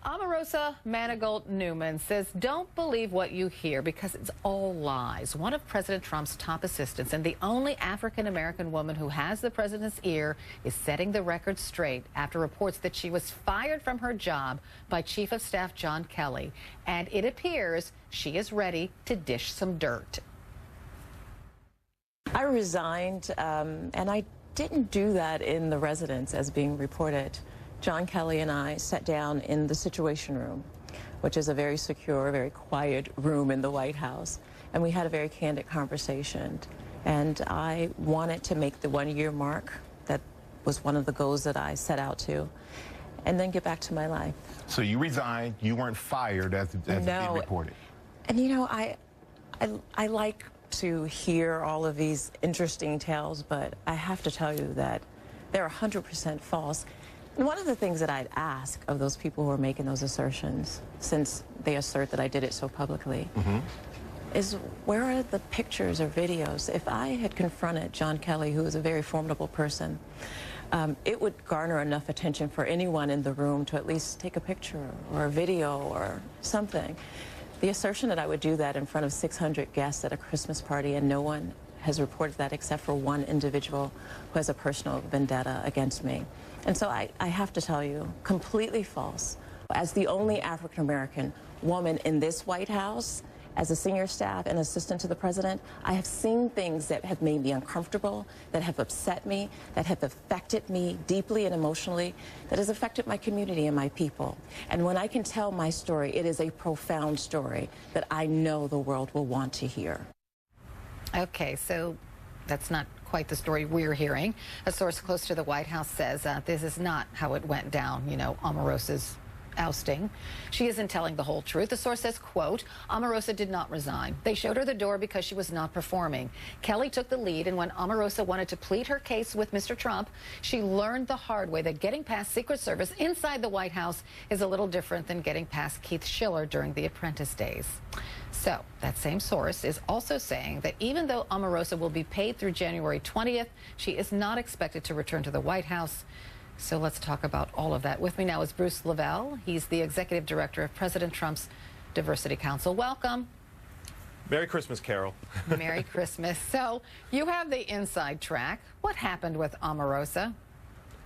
Omarosa Manigault Newman says don't believe what you hear because it's all lies. One of President Trump's top assistants and the only African-American woman who has the president's ear is setting the record straight after reports that she was fired from her job by Chief of Staff John Kelly. And it appears she is ready to dish some dirt. I resigned, and I didn't do that in the residence as being reported. John Kelly and I sat down in the Situation Room, which is a very secure, very quiet room in the White House, and we had a very candid conversation. And I wanted to make the 1-year mark. That was one of the goals that I set out to, and then get back to my life. So you resigned, you weren't fired as no. it reported. And you know, I like to hear all of these interesting tales, but I have to tell you that they're 100% false. And one of the things that I'd ask of those people who are making those assertions, since they assert that I did it so publicly, is where are the pictures or videos? If I had confronted John Kelly, who is a very formidable person, it would garner enough attention for anyone in the room to at least take a picture or a video or something. The assertion that I would do that in front of 600 guests at a Christmas party and no one has reported that except for one individual who has a personal vendetta against me. And so I have to tell you, completely false. As the only African-American woman in this White House, as a senior staff and assistant to the president, I have seen things that have made me uncomfortable, that have upset me, that have affected me deeply and emotionally, that has affected my community and my people. And when I can tell my story, it is a profound story that I know the world will want to hear. Okay, so that's not quite the story we're hearing. A source close to the White House says this is not how it went down, you know, Omarosa's ousting. She isn't telling the whole truth. The source says, quote, Omarosa did not resign. They showed her the door because she was not performing. Kelly took the lead, and when Omarosa wanted to plead her case with Mr. Trump, she learned the hard way that getting past Secret Service inside the White House is a little different than getting past Keith Schiller during the Apprentice days. So that same source is also saying that even though Omarosa will be paid through January 20th, she is not expected to return to the White House. So let's talk about all of that. With me now is Bruce Levell. He's the executive director of President Trump's Diversity Council. Welcome. Merry Christmas, Carol. Merry Christmas. So you have the inside track. What happened with Omarosa?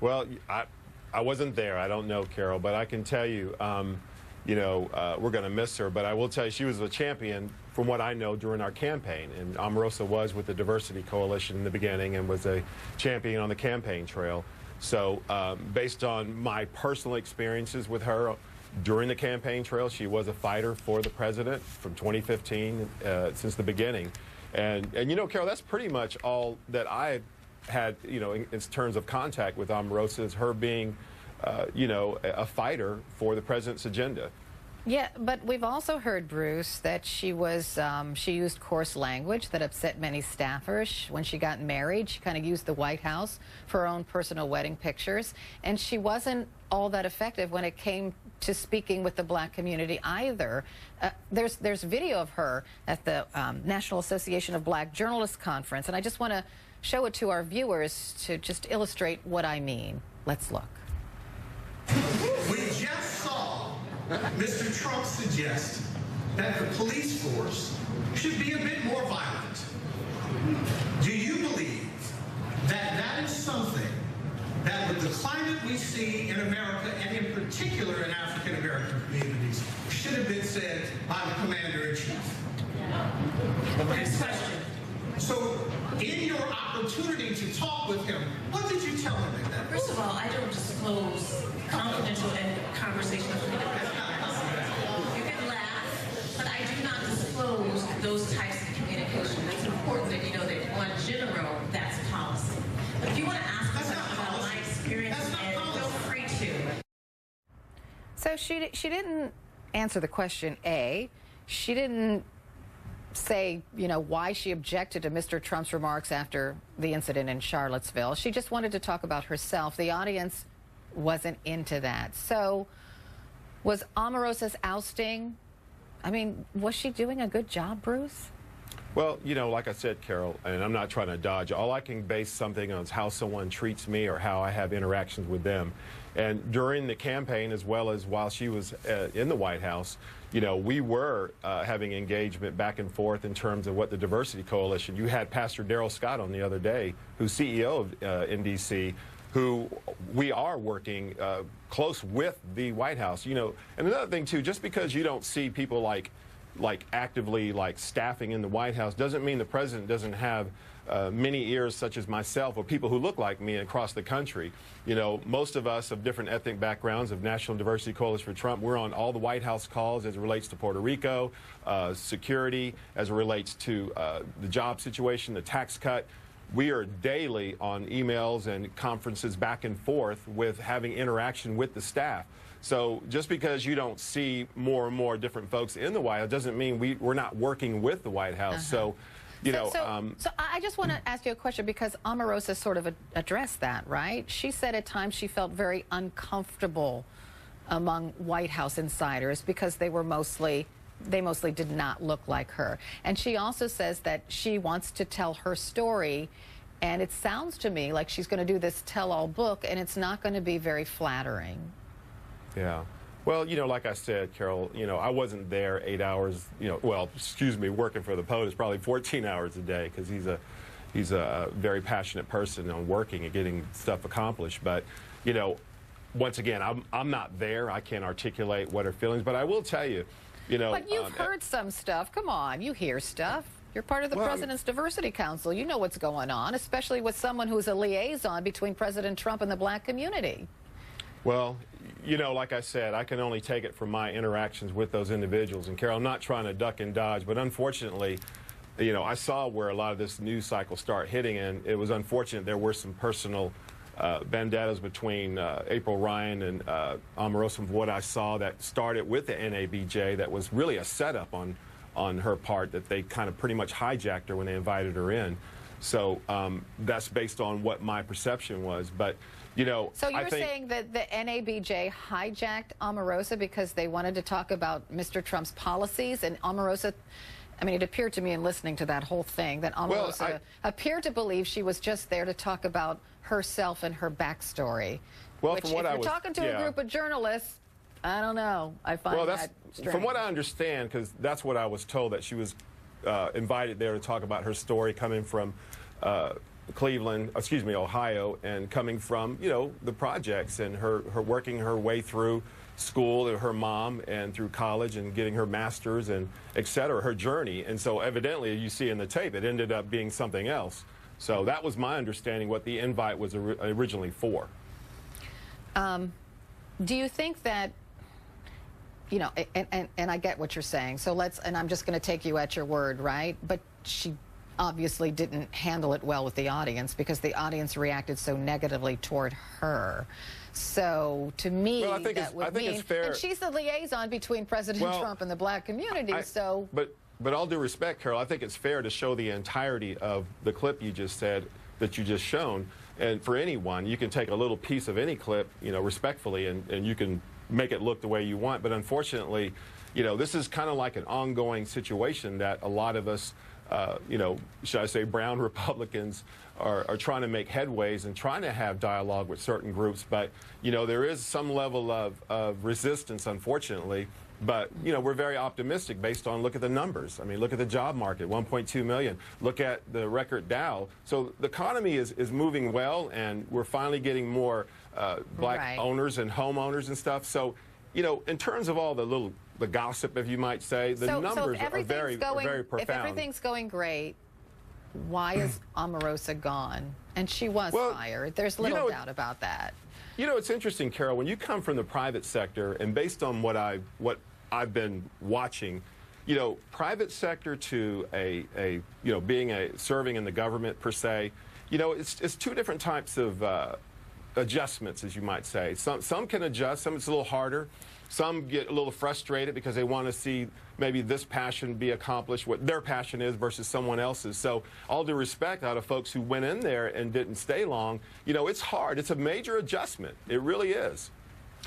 Well, I wasn't there. I don't know, Carol, but I can tell you, we're going to miss her. But I will tell you, she was a champion, from what I know, during our campaign. And Omarosa was with the Diversity Coalition in the beginning and was a champion on the campaign trail. So based on my personal experiences with her during the campaign trail, she was a fighter for the president from 2015 since the beginning. And you know, Carol, that's pretty much all that I had, you know, in terms of contact with Omarosa, is her being, a fighter for the president's agenda. Yeah, but we've also heard, Bruce, that she used coarse language that upset many staffers. When she got married, she kind of used the White House for her own personal wedding pictures. And she wasn't all that effective when it came to speaking with the black community either. There's video of her at the National Association of Black Journalists Conference, and I just want to show it to our viewers to just illustrate what I mean. Let's look. We just saw Mr. Trump suggest that the police force should be a bit more violent. Do you believe that that is something that with the climate we see in America, and in particular in African American communities, should have been said by the commander-in-chief? Next question. So, in your opportunity to talk with him, what did you tell him at that? First of all, I don't disclose confidential conversations with the president. You can laugh, but I do not disclose those types of communication. It's important that you know that, in general, that's policy. But if you want to ask me something about my experience, feel free to. So she didn't answer the question, A. She didn't say, you know, why she objected to Mr. Trump's remarks after the incident in Charlottesville. She just wanted to talk about herself. The audience wasn't into that. So was Omarosa's ousting, I mean, was she doing a good job, Bruce? Well, you know, like I said, Carol, and I'm not trying to dodge, all I can base something on is how someone treats me or how I have interactions with them. And during the campaign, as well as while she was in the White House, you know, we were having engagement back and forth in terms of what the Diversity Coalition. You had Pastor Darrell Scott on the other day, who's CEO of NDC, who we are working close with the White House. You know, and another thing, too, just because you don't see people like actively staffing in the White House doesn't mean the president doesn't have many ears such as myself or people who look like me across the country. You know, most of us of different ethnic backgrounds of National Diversity Coalition for Trump, we're on all the White House calls as it relates to Puerto Rico, security, as it relates to the job situation, the tax cut. We are daily on emails and conferences back and forth with having interaction with the staff. So just because you don't see more and more different folks in the White House doesn't mean we're not working with the White House. So, you know. So I just want to ask you a question because Omarosa sort of addressed that, right? She said at times she felt very uncomfortable among White House insiders because they mostly did not look like her. And she also says that she wants to tell her story, and it sounds to me like she's going to do this tell-all book, and it's not going to be very flattering. Yeah. Well, you know, like I said, Carol, you know, I wasn't there 8 hours, you know, well, excuse me, working for the POTUS, probably 14 hours a day because he's a very passionate person on working and getting stuff accomplished. But, you know, once again, I'm not there. I can't articulate what her feelings, but I will tell you, you know. But you've heard some stuff. Come on, you hear stuff. You're part of the President's Diversity Council. You know what's going on, especially with someone who's a liaison between President Trump and the black community. Well, you know, like I said, I can only take it from my interactions with those individuals. And, Carol, I'm not trying to duck and dodge, but unfortunately, you know, I saw where a lot of this news cycle start hitting, and it was unfortunate there were some personal vendettas between April Ryan and Omarosa, from what I saw, that started with the NABJ that was really a setup on her part, that they kind of pretty much hijacked her when they invited her in. So that's based on what my perception was. But, you know, so you're saying that the NABJ hijacked Omarosa because they wanted to talk about Mr. Trump's policies, and Omarosa, I mean, it appeared to me in listening to that whole thing that Omarosa appeared to believe she was just there to talk about herself and her backstory. Well, which, from what if you're talking to a group of journalists, I don't know. I find that strange. From what I understand, because that's what I was told, that she was invited there to talk about her story coming from Ohio, and coming from, you know, the projects and her working her way through school and her mom and through college and getting her master's and et cetera, her journey. And so evidently, you see in the tape, it ended up being something else. So that was my understanding what the invite was originally for. Do you think that, you know, and I get what you're saying, so and I'm just going to take you at your word, right? But she obviously didn't handle it well with the audience because the audience reacted so negatively toward her. So to me, well, I think it's fair. And she's the liaison between President Trump and the black community. But all due respect, Carol, I think it's fair to show the entirety of the clip you just said, that you just shown. And for anyone, you can take a little piece of any clip, you know, respectfully, and you can make it look the way you want. But unfortunately, you know, this is kind of like an ongoing situation that a lot of us, you know, should I say brown Republicans are trying to make headways and trying to have dialogue with certain groups. But, you know, there is some level of resistance, unfortunately. But, you know, we're very optimistic based on, look at the numbers. I mean, look at the job market, 1.2 million. Look at the record Dow. So the economy is moving well, and we're finally getting more black owners and homeowners and stuff. So, you know, in terms of all the gossip, if you might say, the numbers are very profound. If everything's going great, why is Omarosa gone? And she was fired. There's little doubt about that. You know, it's interesting, Carol, when you come from the private sector, and based on what I've been watching, you know, private sector to you know, serving in the government per se, you know, it's two different types of adjustments, as you might say. Some can adjust, some it's a little harder. Some get a little frustrated because they want to see maybe this passion be accomplished, what their passion is versus someone else's. So all due respect out of folks who went in there and didn't stay long, you know, it's hard. It's a major adjustment. It really is.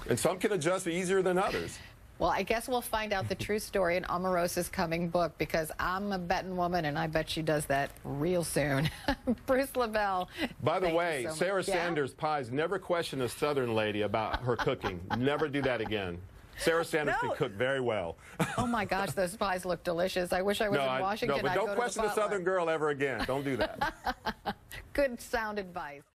And some can adjust easier than others. Well, I guess we'll find out the true story in Omarosa's coming book, because I'm a betting woman, and I bet she does that real soon. Bruce Levell. By the thank you way, so much. Sarah Yeah? Sanders pies, never question a Southern lady about her cooking. Never do that again. Sarah Sanders No. can cook very well. Oh my gosh, those pies look delicious. I wish I was in Washington. no, but I'd don't go to question the a Southern Butler. girl ever again. Don't do that. Good sound advice.